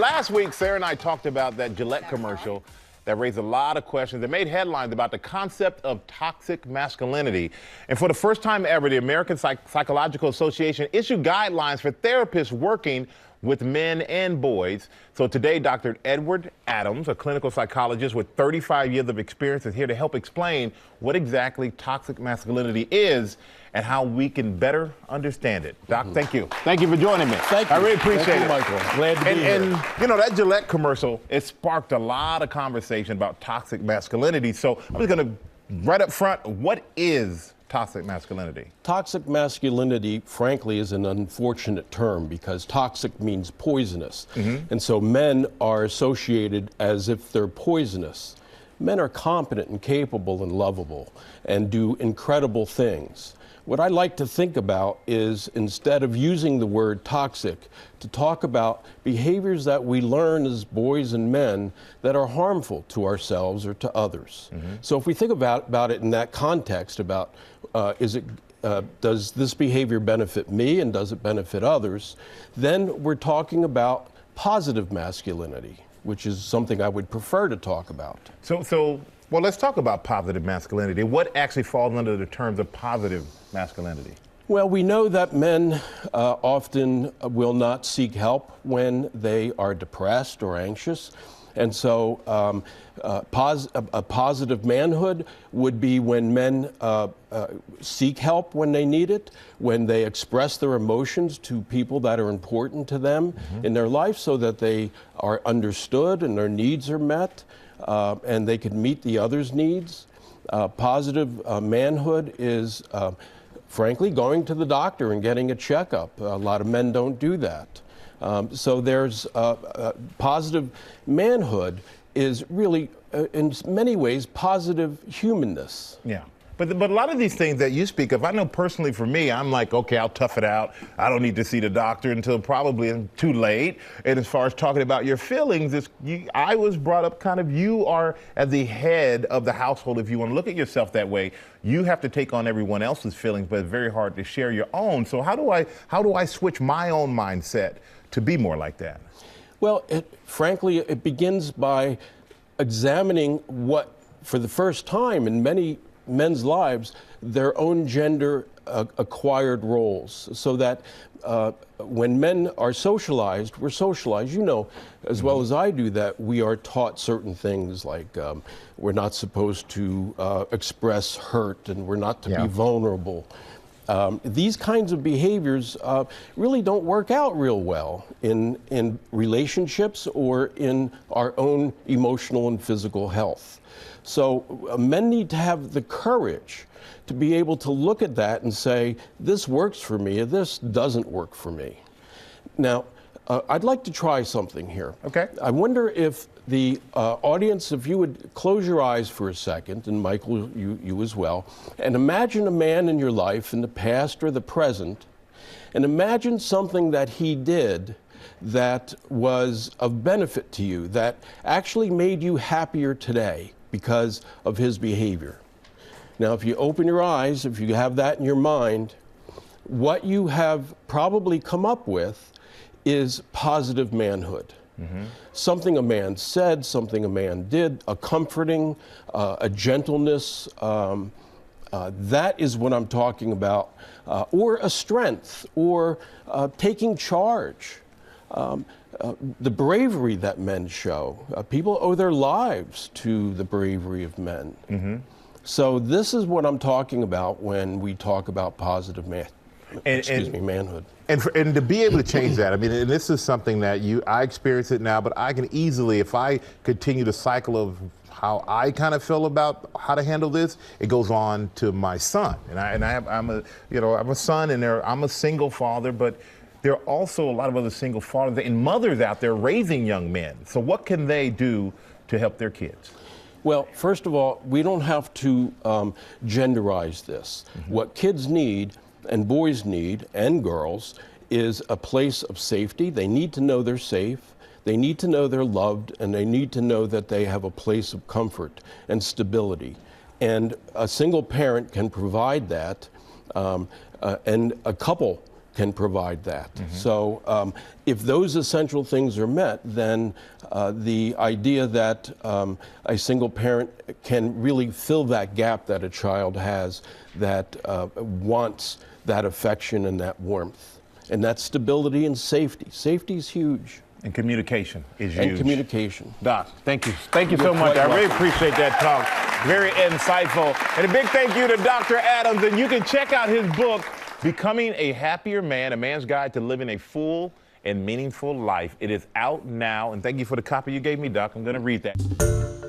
last week, Sarah and I talked about that Gillette commercial that raised a lot of questions that made headlines about the concept of toxic masculinity. And for the first time ever, the American Psychological Association issued guidelines for therapists working with men and boys. So today, Dr. Edward Adams, a clinical psychologist with 35 years of experience, is here to help explain what exactly toxic masculinity is and how we can better understand it. Doc, thank you. Thank you for joining me. Thank you. I really appreciate it. Michael. Glad to be here. And, you know, that Gillette commercial, it sparked a lot of conversation about toxic masculinity. So I'm just going to, right up front, what is toxic masculinity? Toxic masculinity, frankly, is an unfortunate term because toxic means poisonous. And so men are associated as if they're poisonous. Men are competent and capable and lovable and do incredible things. What I like to think about is, instead of using the word toxic, to talk about behaviors that we learn as boys and men that are harmful to ourselves or to others. So if we think about it in that context, about does this behavior benefit me and does it benefit others, then we're talking about positive masculinity, which is something I would prefer to talk about. Well, let's talk about positive masculinity. What actually falls under the terms of positive masculinity? Well, we know that men often will not seek help when they are depressed or anxious. And so a positive manhood would be when men seek help when they need it, when they express their emotions to people that are important to them in their life so that they are understood and their needs are met, and they can meet the others' needs. Positive manhood is, frankly, going to the doctor and getting a checkup. A lot of men don't do that. So there's positive manhood is really, in many ways, positive humanness. Yeah. But a lot of these things that you speak of, I know personally for me, I'm like, okay, I'll tough it out. I don't need to see the doctor until probably too late. And as far as talking about your feelings, I was brought up kind of, you are as the head of the household. If you want to look at yourself that way, you have to take on everyone else's feelings, but it's very hard to share your own. So how do I switch my own mindset to be more like that? Well, frankly, it begins by examining what, for the first time in many men's lives, their own gender acquired roles, so that when men are socialized, we're socialized. You know as well as I do that we are taught certain things like we're not supposed to express hurt and we're not to be vulnerable. These kinds of behaviors really don't work out real well in relationships or in our own emotional and physical health. So men need to have the courage to be able to look at that and say, this works for me, or this doesn't work for me. Now, I'd like to try something here. Okay. I wonder if the audience, if you would close your eyes for a second, and Michael, you as well, and imagine a man in your life, in the past or the present, and imagine something that he did that was of benefit to you, that actually made you happier today because of his behavior. Now, if you open your eyes, if you have that in your mind, what you have probably come up with is positive manhood. Something a man said, something a man did, a comforting, a gentleness, that is what I'm talking about, or a strength, or taking charge. The bravery that men show. People owe their lives to the bravery of men. So this is what I'm talking about when we talk about positive manhood. And to be able to change that, I mean, and this is something that I experience it now, but I can easily, if I continue the cycle of how I kind of feel about how to handle this, it goes on to my son. I'm a son, and I'm a single father, but there are also a lot of other single fathers and mothers out there raising young men. So what can they do to help their kids? Well, first of all, we don't have to genderize this. What kids need, and boys need, and girls, is a place of safety. They need to know they're safe. They need to know they're loved, and they need to know that they have a place of comfort and stability. And a single parent can provide that, and a couple can provide that. So if those essential things are met, then the idea that a single parent can really fill that gap that a child has that wants that affection and that warmth. And that stability and safety. Safety is huge. And communication is huge. And communication. Doc, thank you. Thank you so much. I really appreciate that talk. Very insightful. And a big thank you to Dr. Adams. And you can check out his book, Becoming a Happier Man, A Man's Guide to Living a Full and Meaningful Life. It is out now. And thank you for the copy you gave me, Doc. I'm going to read that.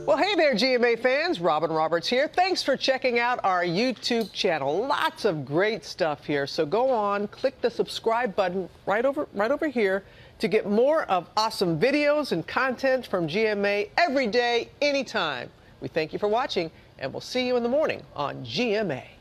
Well, hey there, GMA fans. Robin Roberts here. Thanks for checking out our YouTube channel. Lots of great stuff here. So go on, click the subscribe button right over here to get more of awesome videos and content from GMA every day, anytime. We thank you for watching, and we'll see you in the morning on GMA.